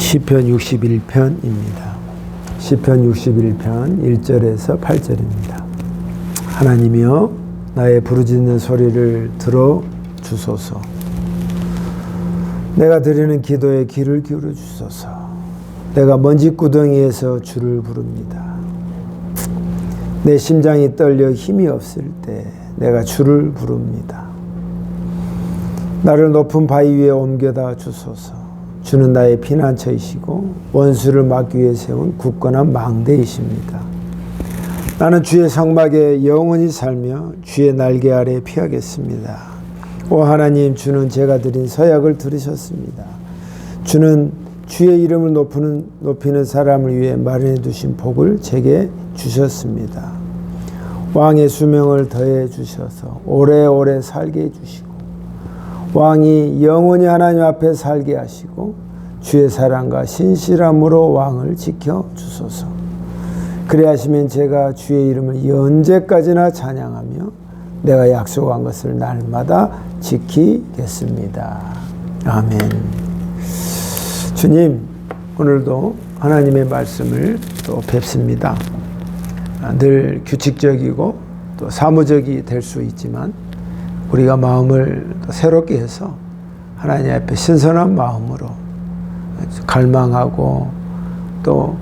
시편 61편입니다. 시편 61편 1절에서 8절입니다. 하나님이여 나의 부르짖는 소리를 들어 주소서. 내가 드리는 기도에 귀를 기울여 주소서. 내가 먼지구덩이에서 주를 부릅니다. 내 심장이 떨려 힘이 없을 때 내가 주를 부릅니다. 나를 높은 바위 위에 옮겨다 주소서. 주는 나의 피난처이시고 원수를 막기 위해 세운 굳건한 망대이십니다. 나는 주의 성막에 영원히 살며 주의 날개 아래 피하겠습니다. 오 하나님, 주는 제가 드린 서약을 들으셨습니다. 주는 주의 이름을 높이는 사람을 위해 마련해 두신 복을 제게 주셨습니다. 왕의 수명을 더해 주셔서 오래오래 살게 해주시고 왕이 영원히 하나님 앞에 살게 하시고 주의 사랑과 신실함으로 왕을 지켜 주소서. 그래 하시면 제가 주의 이름을 언제까지나 찬양하며 내가 약속한 것을 날마다 지키겠습니다. 아멘. 주님, 오늘도 하나님의 말씀을 또 뵙습니다. 늘 규칙적이고 또 사무적이 될 수 있지만 우리가 마음을 새롭게 해서 하나님 앞에 신선한 마음으로 갈망하고 또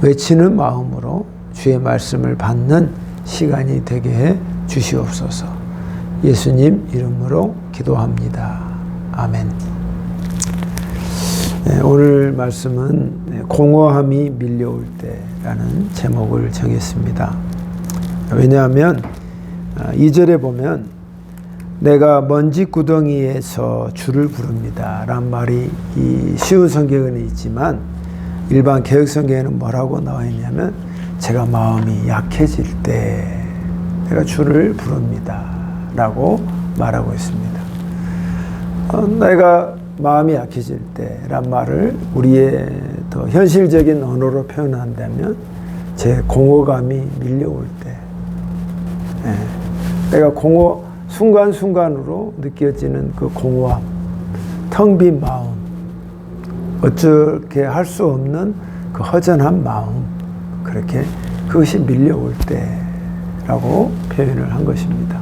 외치는 마음으로 주의 말씀을 받는 시간이 되게 해 주시옵소서. 예수님 이름으로 기도합니다. 아멘. 오늘 말씀은 공허함이 밀려올 때라는 제목을 정했습니다. 왜냐하면 2절에 보면 내가 먼지 구덩이에서 주를 부릅니다 라는 말이 이 쉬운 성경에는 있지만 일반 개역 성경에는 뭐라고 나와 있냐면 제가 마음이 약해질 때 내가 주를 부릅니다 라고 말하고 있습니다. 내가 마음이 약해질 때란 말을 우리의 더 현실적인 언어로 표현한다면 제 공허감이 밀려올 때 내가 순간순간으로 느껴지는 그 공허함, 텅 빈 마음, 어떻게 할 수 없는 그 허전한 마음, 그렇게 그것이 밀려올 때라고 표현을 한 것입니다.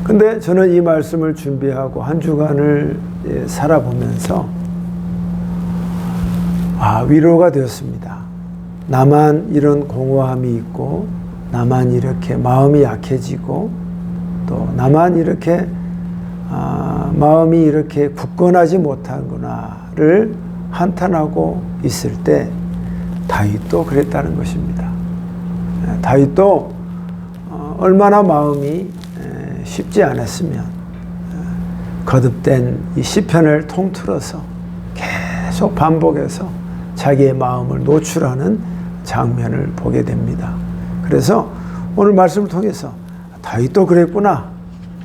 근데 저는 이 말씀을 준비하고 한 주간을 살아보면서 위로가 되었습니다. 나만 이런 공허함이 있고 나만 이렇게 마음이 약해지고 또 나만 이렇게 마음이 이렇게 굳건하지 못하구나를 한탄하고 있을 때 다윗도 그랬다는 것입니다. 다윗도 얼마나 마음이 쉽지 않았으면 거듭된 이 시편을 통틀어서 계속 반복해서 자기의 마음을 노출하는 장면을 보게 됩니다. 그래서 오늘 말씀을 통해서 다윗도 그랬구나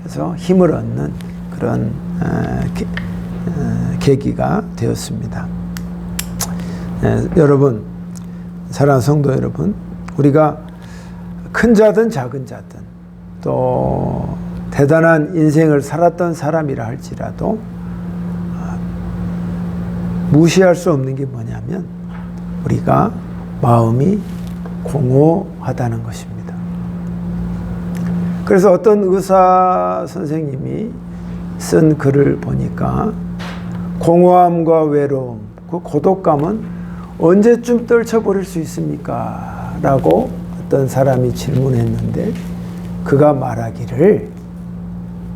해서 힘을 얻는 그런 계기가 되었습니다. 여러분, 사랑하는 성도 여러분, 우리가 큰 자든 작은 자든 또 대단한 인생을 살았던 사람이라 할지라도 무시할 수 없는 게 뭐냐면 우리가 마음이 공허하다는 것입니다. 그래서 어떤 의사 선생님이 쓴 글을 보니까 공허함과 외로움, 그 고독감은 언제쯤 떨쳐버릴 수 있습니까? 라고 어떤 사람이 질문했는데 그가 말하기를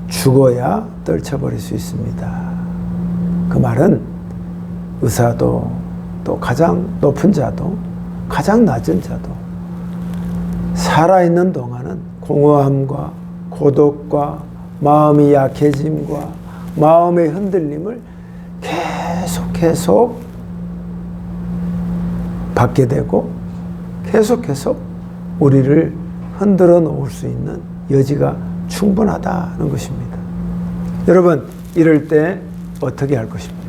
죽어야 떨쳐버릴 수 있습니다. 그 말은 의사도 또 가장 높은 자도 가장 낮은 자도 살아있는 동안은 공허함과 고독과 마음이 약해짐과 마음의 흔들림을 계속 받게 되고 계속 우리를 흔들어 놓을 수 있는 여지가 충분하다는 것입니다. 여러분, 이럴 때 어떻게 할 것입니까?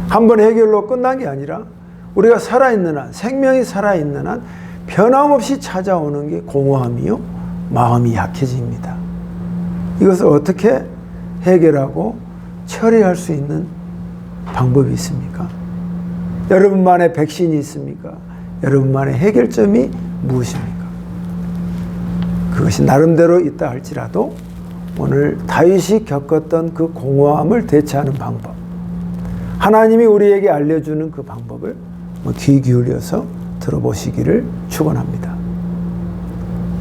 한 번 해결로 끝난 게 아니라 우리가 살아있는 한, 생명이 살아있는 한 변함없이 찾아오는 게 공허함이요, 마음이 약해집니다. 이것을 어떻게 해결하고 처리할 수 있는 방법이 있습니까? 여러분만의 백신이 있습니까? 여러분만의 해결점이 무엇입니까? 그것이 나름대로 있다 할지라도 오늘 다윗이 겪었던 그 공허함을 대체하는 방법, 하나님이 우리에게 알려주는 그 방법을 귀 기울여서 들어보시기를 축원합니다.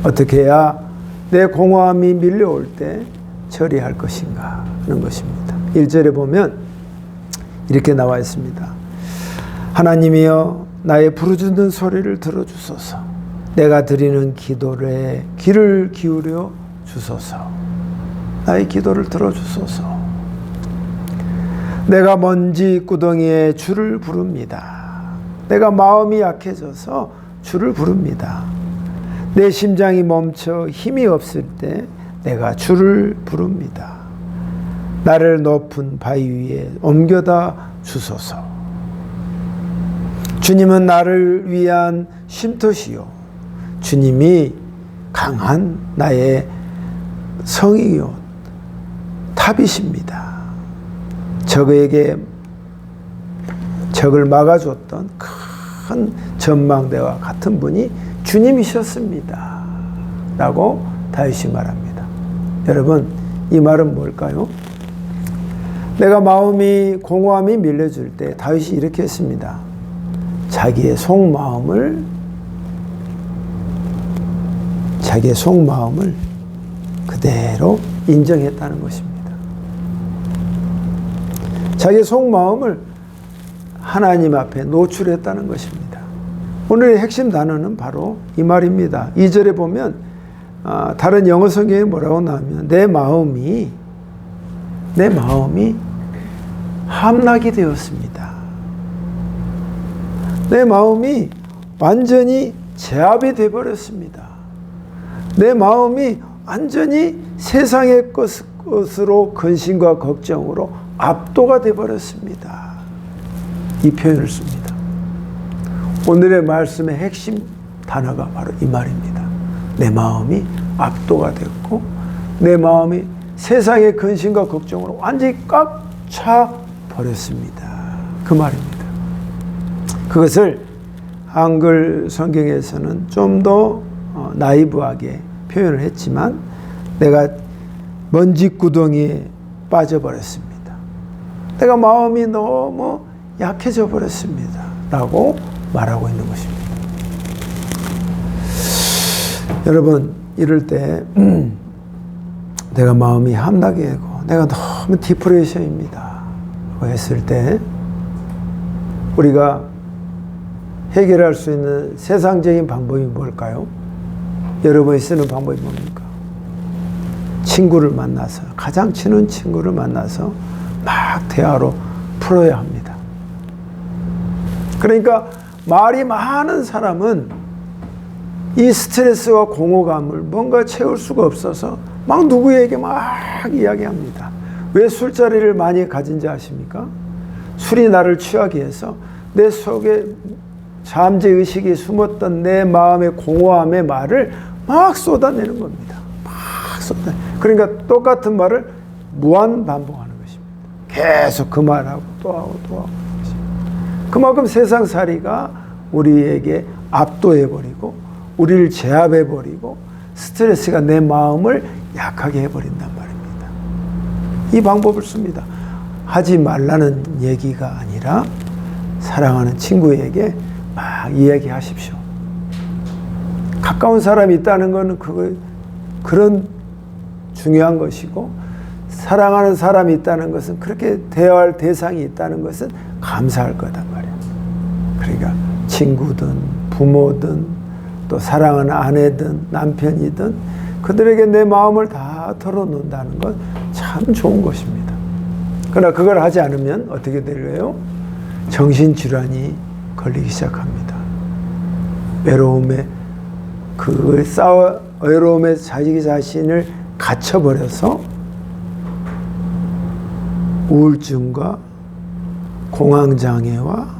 어떻게 해야 내 공허함이 밀려올 때 처리할 것인가 하는 것입니다. 1절에 보면 이렇게 나와 있습니다. 하나님이여 나의 부르짖는 소리를 들어주소서. 내가 드리는 기도에 귀를 기울여 주소서. 나의 기도를 들어주소서. 내가 먼지 구덩이에 주를 부릅니다. 내가 마음이 약해져서 주를 부릅니다. 내 심장이 멈춰 힘이 없을 때 내가 주를 부릅니다. 나를 높은 바위 위에 옮겨다 주소서. 주님은 나를 위한 쉼터시요 주님이 강한 나의 성이요 탑이십니다. 적을 막아줬던 큰 전망대와 같은 분이 주님이셨습니다. 라고 다윗이 말합니다. 여러분, 이 말은 뭘까요? 내가 공허함이 밀려줄 때 다윗이 이렇게 했습니다. 자기의 속마음을 그대로 인정했다는 것입니다. 자기의 속마음을 하나님 앞에 노출했다는 것입니다. 오늘의 핵심 단어는 바로 이 말입니다. 2절에 보면 다른 영어 성경에 뭐라고 나오면 내 마음이 함락이 되었습니다. 내 마음이 완전히 제압이 되어버렸습니다. 내 마음이 완전히 세상의 것으로 근심과 걱정으로 압도가 되어버렸습니다. 이 표현을 씁니다. 오늘의 말씀의 핵심 단어가 바로 이 말입니다. 내 마음이 압도가 됐고 내 마음이 세상의 근심과 걱정으로 완전히 꽉 차 버렸습니다. 그 말입니다. 그것을 한글 성경에서는 좀 더 나이브하게 표현을 했지만 내가 먼지 구덩이에 빠져버렸습니다. 내가 마음이 너무 약해져 버렸습니다. 라고 말하고 있는 것입니다. 여러분, 이럴 때 내가 마음이 함락이 되고 내가 너무 디프레션입니다 라고 했을 때 우리가 해결할 수 있는 세상적인 방법이 뭘까요? 여러분이 쓰는 방법이 뭡니까? 친구를 만나서, 가장 친한 친구를 만나서 막 대화로 풀어야 합니다. 그러니까 말이 많은 사람은 이 스트레스와 공허감을 뭔가 채울 수가 없어서 막 누구에게 막 이야기합니다. 왜 술자리를 많이 가진지 아십니까? 술이 나를 취하게 해서 내 속에 잠재의식이 숨었던 내 마음의 공허함의 말을 막 쏟아내는 겁니다. 막 그러니까 똑같은 말을 무한 반복하는 것입니다. 계속 그 말하고 또 하고 또 하고. 그만큼 세상살이가 우리에게 압도해버리고 우리를 제압해버리고 스트레스가 내 마음을 약하게 해버린단 말입니다. 이 방법을 씁니다. 하지 말라는 얘기가 아니라 사랑하는 친구에게 막 이야기하십시오. 가까운 사람이 있다는 것은 그런 중요한 것이고 사랑하는 사람이 있다는 것은 그렇게 대화할 대상이 있다는 것은 감사할 거단 말이야. 그러니까 친구든 부모든 또 사랑하는 아내든 남편이든 그들에게 내 마음을 다 털어놓는다는 건 참 좋은 것입니다. 그러나 그걸 하지 않으면 어떻게 될까요? 정신질환이 걸리기 시작합니다. 외로움에 자기 자신을 갇혀버려서 우울증과 공황장애와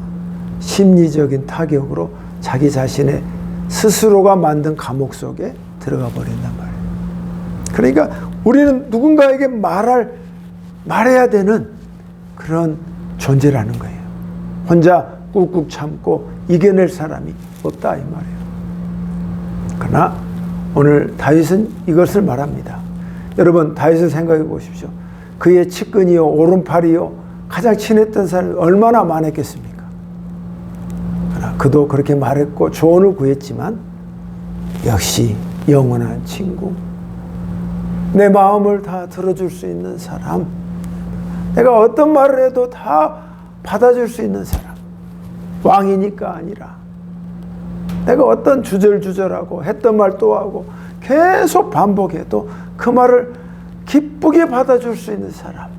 심리적인 타격으로 자기 자신의 스스로가 만든 감옥 속에 들어가 버린단 말이에요. 그러니까 우리는 누군가에게 말해야 되는 그런 존재라는 거예요. 혼자 꾹꾹 참고 이겨낼 사람이 없다 이 말이에요. 그러나 오늘 다윗은 이것을 말합니다. 여러분 다윗을 생각해 보십시오. 그의 측근이요 오른팔이요 가장 친했던 사람이 얼마나 많았겠습니까? 그러나 그도 그렇게 말했고 조언을 구했지만 역시 영원한 친구, 내 마음을 다 들어줄 수 있는 사람, 내가 어떤 말을 해도 다 받아줄 수 있는 사람, 왕이니까 아니라 내가 어떤 주절주절하고 했던 말 또 하고 계속 반복해도 그 말을 기쁘게 받아줄 수 있는 사람,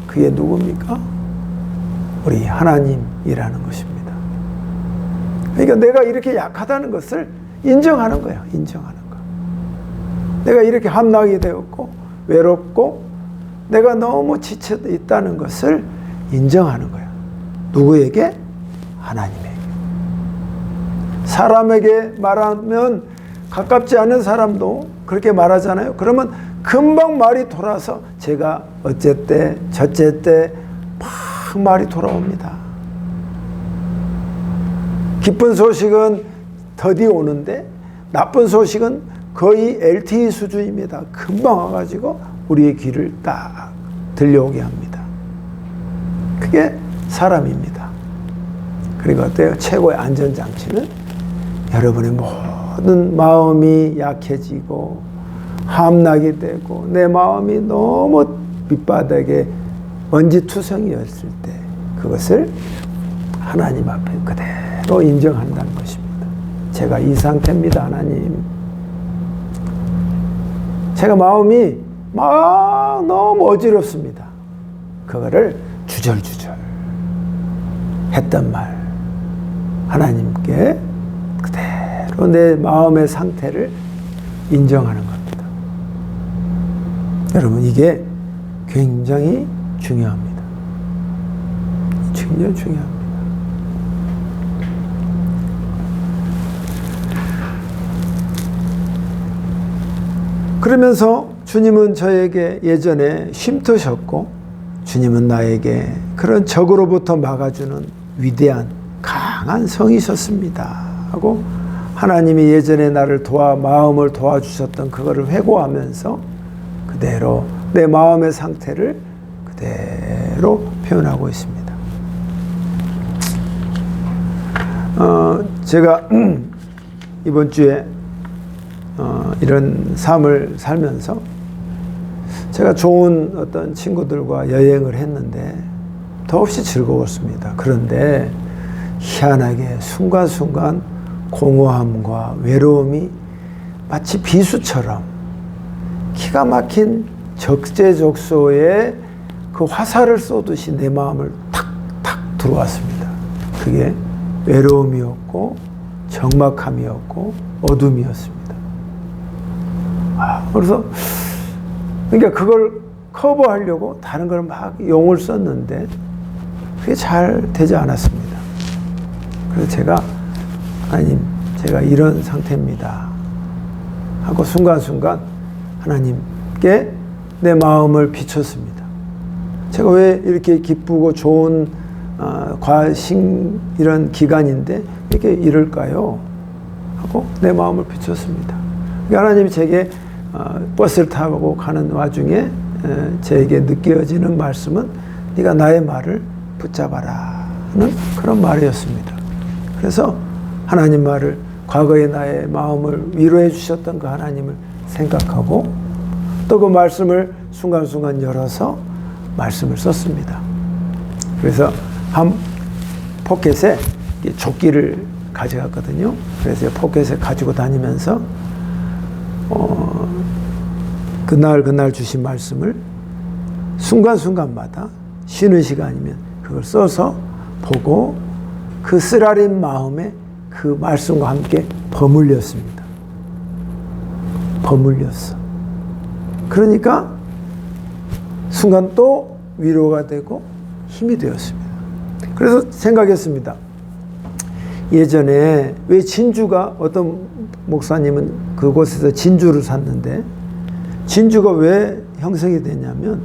그게 누굽니까? 우리 하나님이라는 것입니다. 그러니까 내가 이렇게 약하다는 것을 인정하는 거예요. 인정하는 거. 내가 이렇게 함락이 되었고 외롭고 내가 너무 지쳐 있다는 것을 인정하는 거예요. 누구에게? 하나님에게. 사람에게 말하면 가깝지 않은 사람도 그렇게 말하잖아요. 그러면 금방 말이 돌아서 제가 어쨌대 저쨌대 막 말이 돌아옵니다. 기쁜 소식은 더디 오는데 나쁜 소식은 거의 LTE 수준입니다. 금방 와가지고 우리의 귀를 딱 들려오게 합니다. 그게 사람입니다. 그리고 어때요? 최고의 안전장치는 여러분의 모든 마음이 약해지고 함락이 되고 내 마음이 너무 밑바닥에 먼지투성이었을 때 그것을 하나님 앞에 그대로 인정한다는 것입니다. 제가 이 상태입니다, 하나님. 제가 마음이 막 너무 어지럽습니다. 그거를 주절주절 했던 말 하나님께 그대로 내 마음의 상태를 인정하는 겁니다. 여러분 이게 굉장히 중요합니다. 굉장히 중요합니다. 그러면서 주님은 저에게 예전에 쉼터셨고 주님은 나에게 그런 적으로부터 막아주는 위대한 강한 성이셨습니다 하고 하나님이 예전에 나를 마음을 도와주셨던 그거를 회고하면서 그대로 내 마음의 상태를 그대로 표현하고 있습니다. 제가 이번 주에 이런 삶을 살면서 제가 좋은 어떤 친구들과 여행을 했는데 더없이 즐거웠습니다. 그런데 희한하게 순간순간 공허함과 외로움이 마치 비수처럼 기가 막힌 적재적소에 그 화살을 쏘듯이 내 마음을 탁탁 들어왔습니다. 그게 외로움이었고 적막함이었고 어둠이었습니다. 그래서 그러니까 그걸 커버하려고 다른 걸 막 용을 썼는데 그게 잘 되지 않았습니다. 그래서 제가 하나님 제가 이런 상태입니다 하고 순간순간 하나님께 내 마음을 비췄습니다. 제가 왜 이렇게 기쁘고 좋은 이런 기간인데 이렇게 이럴까요? 하고 내 마음을 비췄습니다. 하나님이 제게 버스를 타고 가는 와중에 제게 느껴지는 말씀은 네가 나의 말을 붙잡아라 하는 그런 말이었습니다. 그래서 하나님 말을 과거에 나의 마음을 위로해 주셨던 그 하나님을 생각하고 또 그 말씀을 순간순간 열어서 말씀을 썼습니다. 그래서 한 포켓에 조끼를 가져갔거든요. 그래서 포켓에 가지고 다니면서 그날 주신 말씀을 순간순간마다 쉬는 시간이면 그걸 써서 보고 그 쓰라린 마음에 그 말씀과 함께 버물렸습니다. 버물렸어. 그러니까 순간 또 위로가 되고 힘이 되었습니다. 그래서 생각했습니다. 예전에 왜 진주가 어떤 목사님은 그곳에서 진주를 샀는데 진주가 왜 형성이 되냐면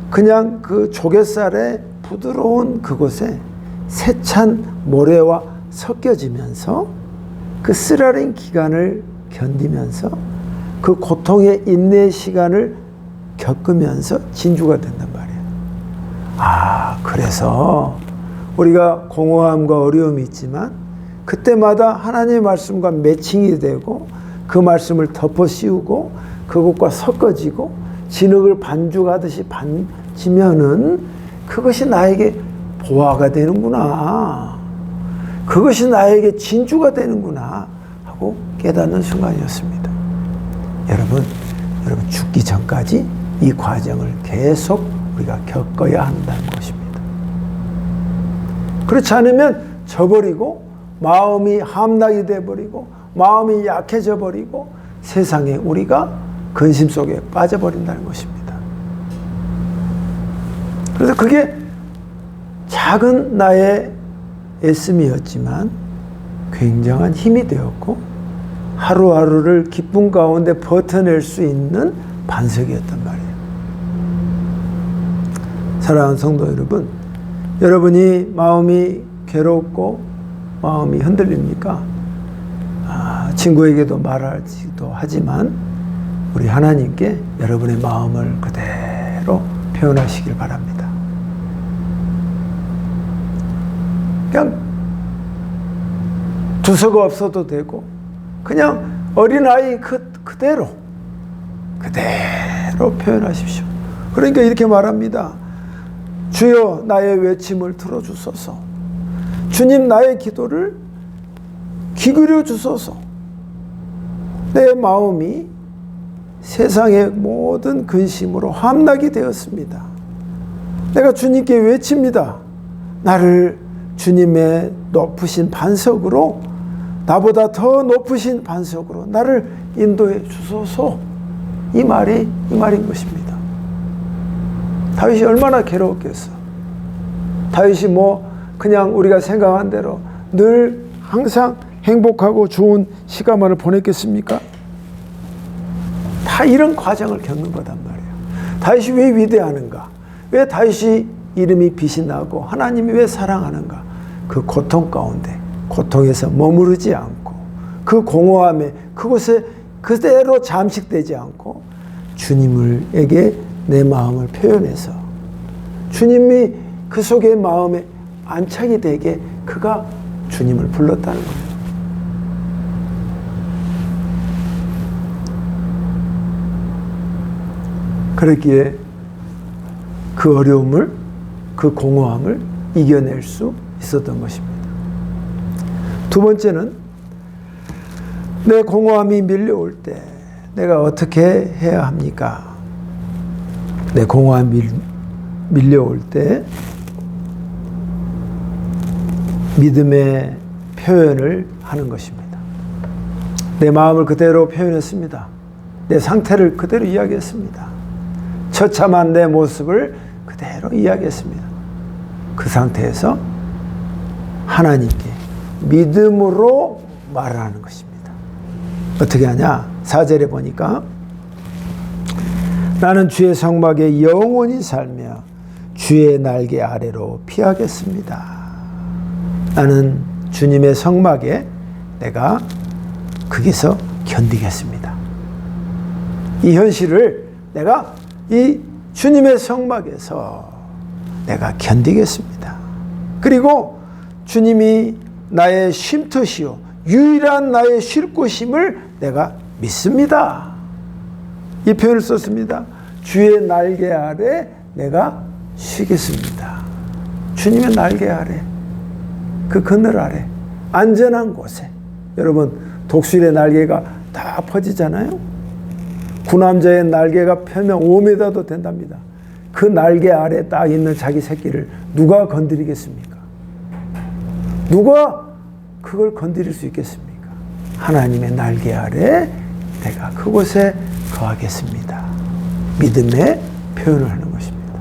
그냥 그 조갯살에 부드러운 그곳에 세찬 모래와 섞여지면서 그 쓰라린 기간을 견디면서 그 고통의 인내 시간을 겪으면서 진주가 된단 말이에요. 그래서 우리가 공허함과 어려움이 있지만 그때마다 하나님의 말씀과 매칭이 되고 그 말씀을 덮어 씌우고 그것과 섞어지고 진흙을 반죽하듯이 반지면은 그것이 나에게 보화가 되는구나. 그것이 나에게 진주가 되는구나 하고 깨닫는 순간이었습니다. 여러분 죽기 전까지 이 과정을 계속 우리가 겪어야 한다는 것입니다. 그렇지 않으면 져버리고 마음이 함락이 돼버리고 마음이 약해져 버리고 세상에 우리가 근심 속에 빠져버린다는 것입니다. 그래서 그게 작은 나의 애씀이었지만 굉장한 힘이 되었고 하루하루를 기쁨 가운데 버텨낼 수 있는 반석이었단 말이에요. 사랑하는 성도 여러분, 여러분이 마음이 괴롭고 마음이 흔들립니까? 친구에게도 말하지도 하지만 우리 하나님께 여러분의 마음을 그대로 표현하시길 바랍니다. 그냥 두서가 없어도 되고 그냥 어린아이 그대로 표현하십시오. 그러니까 이렇게 말합니다. 주여 나의 외침을 들어주소서. 주님 나의 기도를 기울여 주소서. 내 마음이 세상의 모든 근심으로 함락이 되었습니다. 내가 주님께 외칩니다. 나를 주님의 높으신 반석으로 나보다 더 높으신 반석으로 나를 인도해 주소서. 이 말인 것입니다. 다윗이 얼마나 괴로웠겠어. 다윗이 그냥 우리가 생각한 대로 늘 항상 행복하고 좋은 시간만을 보냈겠습니까? 다 이런 과정을 겪는 거단 말이에요. 다윗이 왜 위대하는가? 왜 다윗이 이름이 빛이 나고 하나님이 왜 사랑하는가? 그 고통 가운데 고통에서 머무르지 않고 그 공허함에 그곳에 그대로 잠식되지 않고 주님에게 내 마음을 표현해서 주님이 그 속의 마음에 안착이 되게 그가 주님을 불렀다는 거예요. 그렇기에 그 어려움을, 그 공허함을 이겨낼 수 있었던 것입니다. 두 번째는 내 공허함이 밀려올 때 내가 어떻게 해야 합니까? 내 공허함이 밀려올 때 믿음의 표현을 하는 것입니다. 내 마음을 그대로 표현했습니다. 내 상태를 그대로 이야기했습니다. 처참한 내 모습을 그대로 이야기했습니다. 그 상태에서 하나님께 믿음으로 말을 하는 것입니다. 어떻게 하냐? 4절에 보니까 나는 주의 성막에 영원히 살며 주의 날개 아래로 피하겠습니다. 나는 주님의 성막에 내가 거기서 견디겠습니다. 이 현실을 내가 이 주님의 성막에서 내가 견디겠습니다. 그리고 주님이 나의 쉼터시요 유일한 나의 쉴 곳임을 내가 믿습니다. 이 표현을 썼습니다. 주의 날개 아래 내가 쉬겠습니다. 주님의 날개 아래, 그 그늘 아래, 안전한 곳에. 여러분, 독수리의 날개가 다 퍼지잖아요. 구남자의 날개가 펴면 5m도 된답니다. 그 날개 아래 딱 있는 자기 새끼를 누가 건드리겠습니까? 누가 그걸 건드릴 수 있겠습니까? 하나님의 날개 아래 내가 그곳에 거하겠습니다. 믿음의 표현을 하는 것입니다.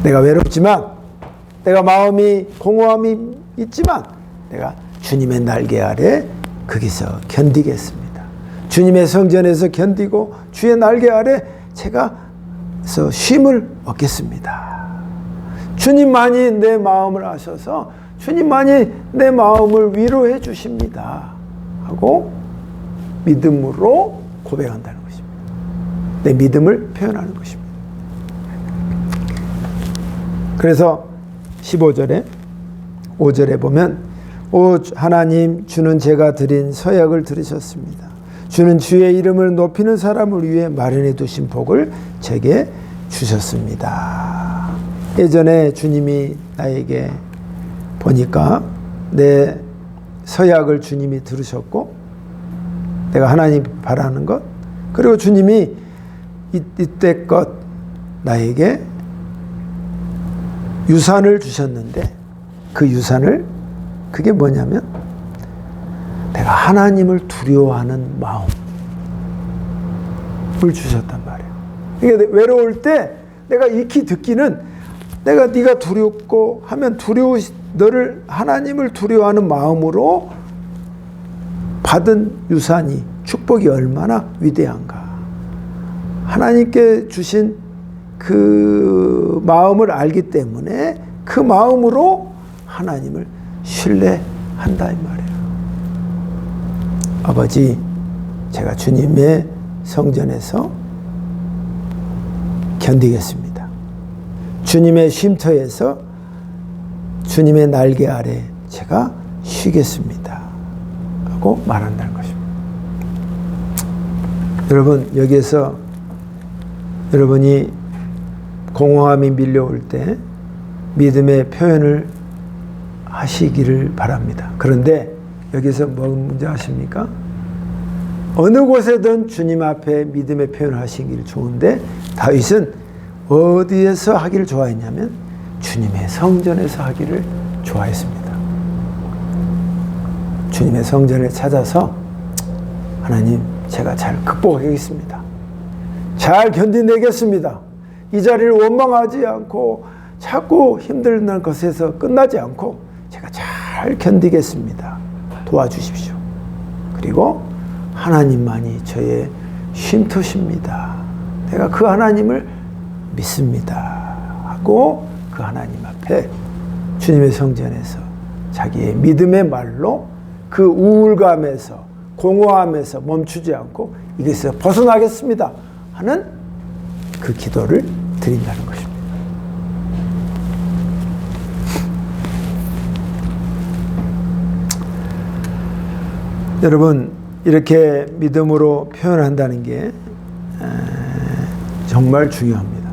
내가 외롭지만, 내가 마음이 공허함이 있지만 내가 주님의 날개 아래 거기서 견디겠습니다. 주님의 성전에서 견디고 주의 날개 아래 제가 쉼을 얻겠습니다. 주님만이 내 마음을 아셔서 주님만이 내 마음을 위로해 주십니다 하고 믿음으로 고백한다는 것입니다. 내 믿음을 표현하는 것입니다. 그래서 15절에 5절에 보면 오 하나님, 주는 제가 드린 서약을 들으셨습니다. 주는 주의 이름을 높이는 사람을 위해 마련해 두신 복을 제게 주셨습니다. 예전에 주님이 나에게 보니까 내 서약을 주님이 들으셨고 내가 하나님 바라는 것, 그리고 주님이 이때껏 나에게 유산을 주셨는데 그 유산을, 그게 뭐냐면 내가 하나님을 두려워하는 마음을 주셨단 말이에요. 이게 외로울 때 내가 익히 듣기는, 내가 네가 두렵고 하면 너를 하나님을 두려워하는 마음으로 받은 유산이, 축복이 얼마나 위대한가. 하나님께 주신 그 마음을 알기 때문에 그 마음으로 하나님을 신뢰한다 이 말이에요. 아버지, 제가 주님의 성전에서 견디겠습니다. 주님의 쉼터에서 주님의 날개 아래 제가 쉬겠습니다 하고 말한다는 것입니다. 여러분, 여기에서 여러분이 공허함이 밀려올 때 믿음의 표현을 하시기를 바랍니다. 그런데 여기서 뭐 문제 아십니까? 어느 곳에든 주님 앞에 믿음의 표현을 하시기를 좋은데 다윗은 어디에서 하기를 좋아했냐면 주님의 성전에서 하기를 좋아했습니다. 주님의 성전을 찾아서 하나님, 제가 잘 극복하겠습니다. 잘 견디내겠습니다. 이 자리를 원망하지 않고 자꾸 힘든 것에서 끝나지 않고 제가 잘 견디겠습니다. 도와주십시오. 그리고 하나님만이 저의 쉼터십니다. 내가 그 하나님을 믿습니다 하고 그 하나님 앞에 주님의 성전에서 자기의 믿음의 말로 그 우울감에서, 공허함에서 멈추지 않고 이것에서 벗어나겠습니다 하는 그 기도를 드린다는 것입니다. 여러분, 이렇게 믿음으로 표현한다는 게 정말 중요합니다.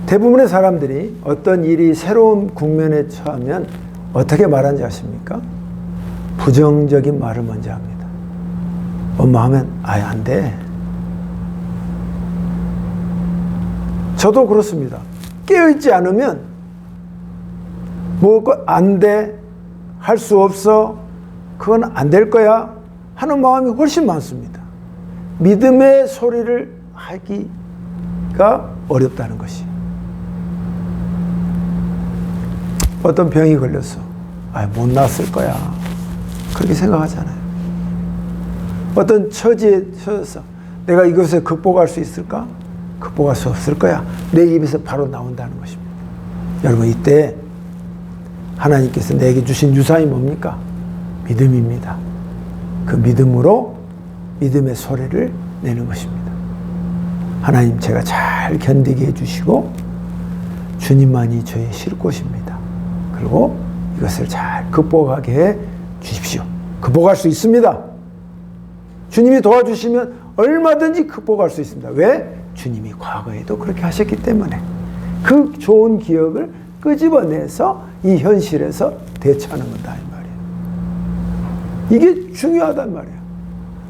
대부분의 사람들이 어떤 일이 새로운 국면에 처하면 어떻게 말하는지 아십니까? 부정적인 말을 먼저 합니다. 원망하면 아예 안 돼. 저도 그렇습니다. 깨어있지 않으면 뭐 안 돼, 할 수 없어, 그건 안 될 거야 하는 마음이 훨씬 많습니다. 믿음의 소리를 하기가 어렵다는 것이. 어떤 병이 걸렸어. 못 낫을 거야. 그렇게 생각하잖아요. 어떤 처지에 처해서 내가 이것을 극복할 수 있을까? 극복할 수 없을 거야. 내 입에서 바로 나온다는 것입니다. 여러분, 이때 하나님께서 내게 주신 유산이 뭡니까? 믿음입니다. 그 믿음으로 믿음의 소리를 내는 것입니다. 하나님, 제가 잘 견디게 해주시고 주님만이 저의 쉴 곳입니다. 그리고 이것을 잘 극복하게 해 주십시오. 극복할 수 있습니다. 주님이 도와주시면 얼마든지 극복할 수 있습니다. 왜? 주님이 과거에도 그렇게 하셨기 때문에 그 좋은 기억을 끄집어내서 이 현실에서 대처하는 거다 이 말이에요. 이게 중요하단 말이에요.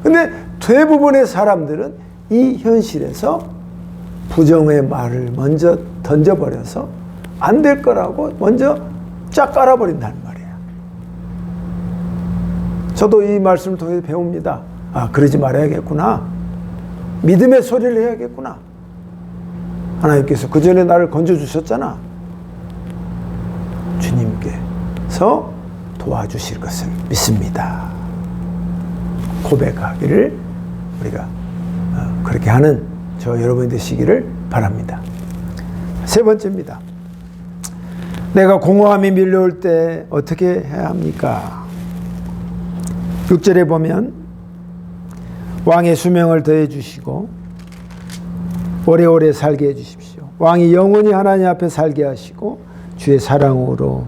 근데 대부분의 사람들은 이 현실에서 부정의 말을 먼저 던져버려서 안 될 거라고 먼저 쫙 깔아버린다는 말이에요. 저도 이 말씀을 통해서 배웁니다. 그러지 말아야겠구나. 믿음의 소리를 해야겠구나. 하나님께서 그 전에 나를 건져주셨잖아. 주님께서 도와주실 것을 믿습니다. 고백하기를 우리가 그렇게 하는 저 여러분이 되시기를 바랍니다. 세 번째입니다. 내가 공허함이 밀려올 때 어떻게 해야 합니까? 6절에 보면 왕의 수명을 더해 주시고 오래오래 살게 해 주십시오. 왕이 영원히 하나님 앞에 살게 하시고 주의 사랑으로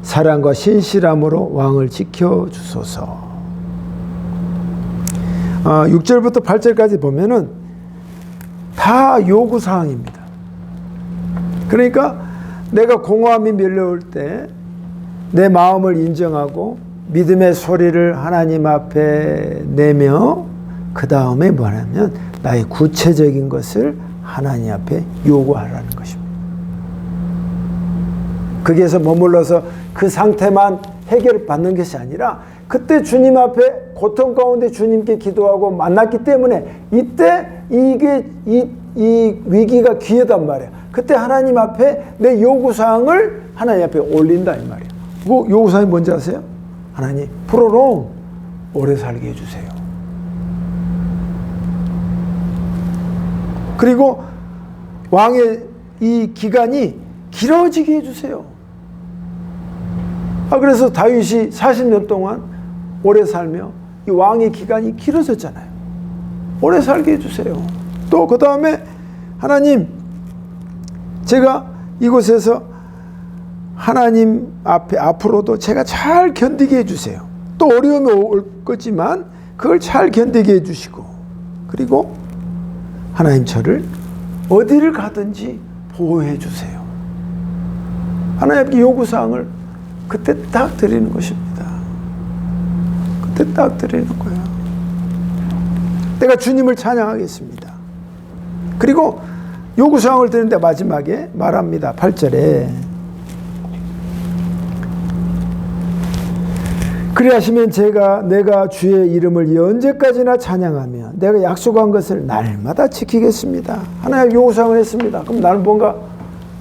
사랑과 신실함으로 왕을 지켜 주소서. 6절부터 8절까지 보면은 다 요구사항입니다. 그러니까 내가 공허함이 밀려올 때 내 마음을 인정하고 믿음의 소리를 하나님 앞에 내며 그 다음에 뭐냐면 나의 구체적인 것을 하나님 앞에 요구하라는 것입니다. 거기에서 머물러서 그 상태만 해결받는 것이 아니라 그때 주님 앞에 고통 가운데 주님께 기도하고 만났기 때문에 이때 이 위기가 기회단 말이야. 그때 하나님 앞에 내 요구사항을 하나님 앞에 올린다 이 말이야. 그 요구사항이 뭔지 아세요? 하나님 프로롱 오래 살게 해주세요. 그리고 왕의 이 기간이 길어지게 해주세요. 그래서 다윗이 40년 동안 오래 살며 이 왕의 기간이 길어졌잖아요. 오래 살게 해주세요. 또 그 다음에 하나님 제가 이곳에서 하나님 앞에 앞으로도 제가 잘 견디게 해주세요. 또 어려움이 올 거지만 그걸 잘 견디게 해주시고 그리고 하나님 저를 어디를 가든지 보호해 주세요. 하나님께 요구사항을 그때 딱 드리는 것입니다. 그때 딱 드리는 거예요. 내가 주님을 찬양하겠습니다. 그리고 요구사항을 드리는데 마지막에 말합니다. 8절에 그리하시면 내가 주의 이름을 언제까지나 찬양하며 내가 약속한 것을 날마다 지키겠습니다. 하나의 요구사항을 했습니다. 그럼 나는 뭔가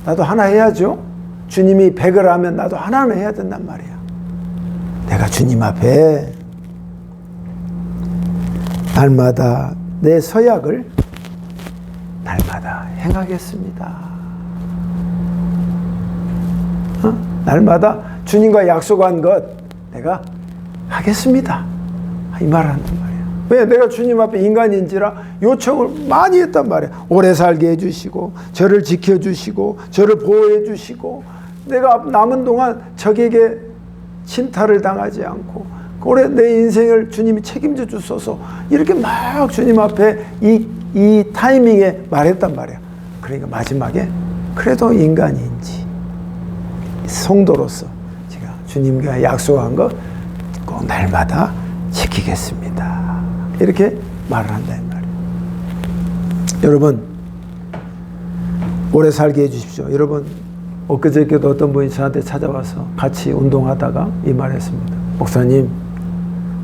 나도 하나 해야죠. 주님이 100을 하면 나도 하나는 해야 된단 말이야. 내가 주님 앞에 날마다 내 서약을 날마다 행하겠습니다. 날마다 주님과 약속한 것 내가 하겠습니다. 이 말을 한단 말이야. 왜? 내가 주님 앞에 인간인지라 요청을 많이 했단 말이야. 오래 살게 해주시고 저를 지켜주시고 저를 보호해 주시고 내가 남은 동안 적에게 침탈을 당하지 않고 올해 내 인생을 주님이 책임져 주소서 이렇게 막 주님 앞에 이 타이밍에 말했단 말이야. 그러니까 마지막에 그래도 인간인지 성도로서 제가 주님과 약속한 거 꼭 날마다 지키겠습니다. 이렇게 말을 한다 이 말이에요. 여러분 오래 살게 해주십시오. 여러분 엊그저께도 어떤 분이 저한테 찾아와서 같이 운동하다가 이 말했습니다. 목사님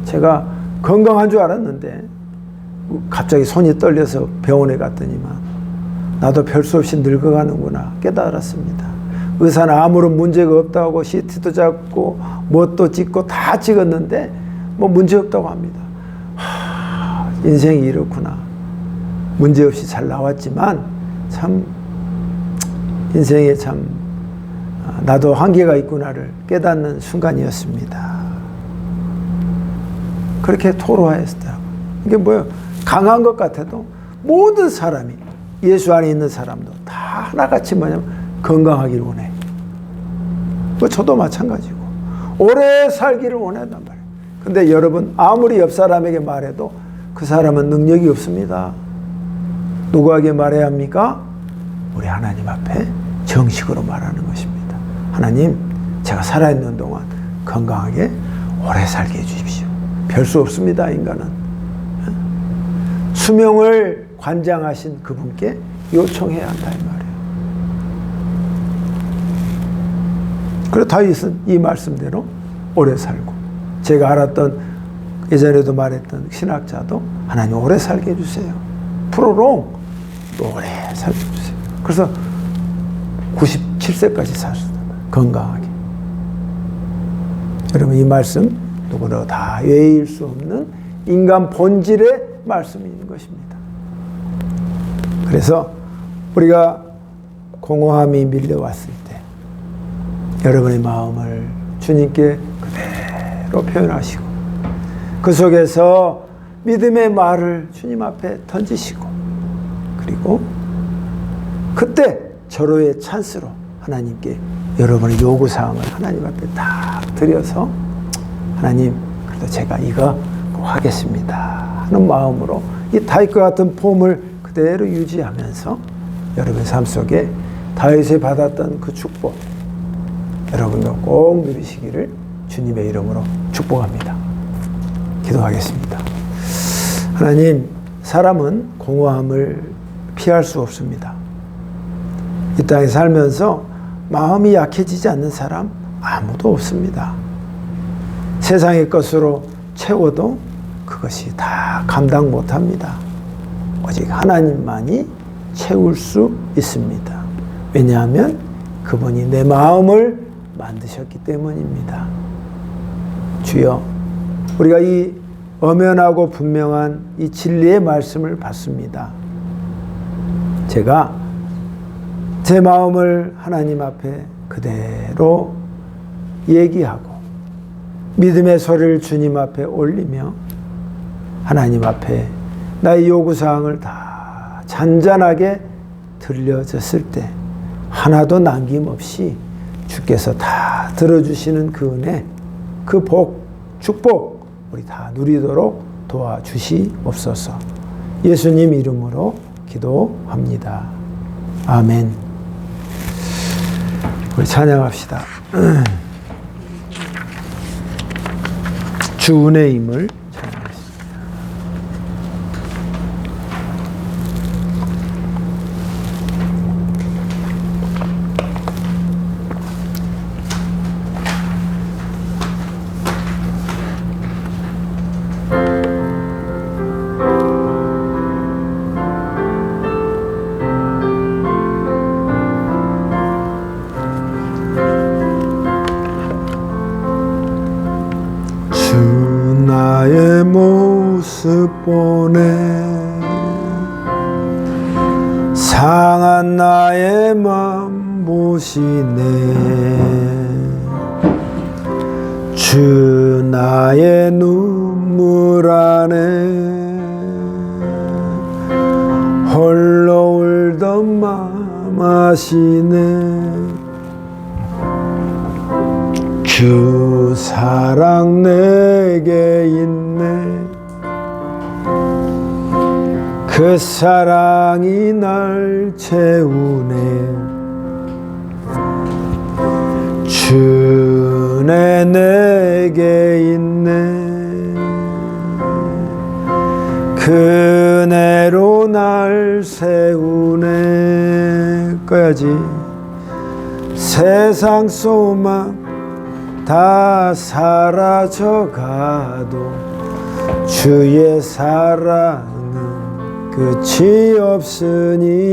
제가 건강한 줄 알았는데 갑자기 손이 떨려서 병원에 갔더니만 나도 별 수 없이 늙어가는구나 깨달았습니다. 의사는 아무런 문제가 없다고 CT도 잡고 뭣도 찍고 다 찍었는데 뭐 문제 없다고 합니다. 인생이 이렇구나. 문제 없이 잘 나왔지만 참 인생에 참 나도 한계가 있구나를 깨닫는 순간이었습니다. 그렇게 토로하였더라고요. 이게 뭐예요? 강한 것 같아도 모든 사람이 예수 안에 있는 사람도 다 하나같이 뭐냐면 건강하기를 원해. 저도 마찬가지고 오래 살기를 원한단 말이에요. 근데 여러분 아무리 옆 사람에게 말해도 그 사람은 능력이 없습니다. 누구에게 말해야 합니까? 우리 하나님 앞에 정식으로 말하는 것입니다. 하나님 제가 살아있는 동안 건강하게 오래 살게 해주십시오. 별 수 없습니다. 인간은 수명을 관장하신 그분께 요청해야 한다 이 말이에요. 그래서 다윗은 이 말씀대로 오래 살고 제가 알았던 예전에도 말했던 신학자도 하나님 오래 살게 해주세요. 프로롱 오래 살게 해주세요. 그래서 97세까지 살았어요. 건강하게. 여러분 이 말씀 누구나 다 외일 수 없는 인간 본질의 말씀인 것입니다. 그래서 우리가 공허함이 밀려왔을 때 여러분의 마음을 주님께 그대로 표현하시고 그 속에서 믿음의 말을 주님 앞에 던지시고 그리고 그때 절호의 찬스로 하나님께 여러분의 요구사항을 하나님 앞에 딱 드려서 하나님 그래도 제가 이거 꼭 하겠습니다 하는 마음으로 이 다윗과 같은 폼을 그대로 유지하면서 여러분의 삶 속에 다윗이 받았던 그 축복 여러분도 꼭 누리시기를 주님의 이름으로 축복합니다. 기도하겠습니다. 하나님, 사람은 공허함을 피할 수 없습니다. 이 땅에 살면서 마음이 약해지지 않는 사람 아무도 없습니다. 세상의 것으로 채워도 그것이 다 감당 못합니다. 오직 하나님만이 채울 수 있습니다. 왜냐하면 그분이 내 마음을 만드셨기 때문입니다. 주여, 우리가 이 엄연하고 분명한 이 진리의 말씀을 받습니다. 제가 제 마음을 하나님 앞에 그대로 얘기하고 믿음의 소리를 주님 앞에 올리며 하나님 앞에 나의 요구사항을 다 잔잔하게 들려졌을 때 하나도 남김없이 주께서 다 들어주시는 그 은혜, 그 복, 축복 우리 다 누리도록 도와주시옵소서. 예수님 이름으로 기도합니다. 아멘. 우리 찬양합시다. 주 은혜의 힘을 찬양하겠습니다. 나의 모습 보네 상한 나의 맘 보시네 주 나의 눈물 안에 홀로 울던 맘 아시네 주 사랑 내게 있네 그 사랑이 날 채우네 주 은혜 내게 있네 그 은혜로 날 세우네 꺼야지 세상 소망 다 사라져가도 주의 사랑은 끝이 없으니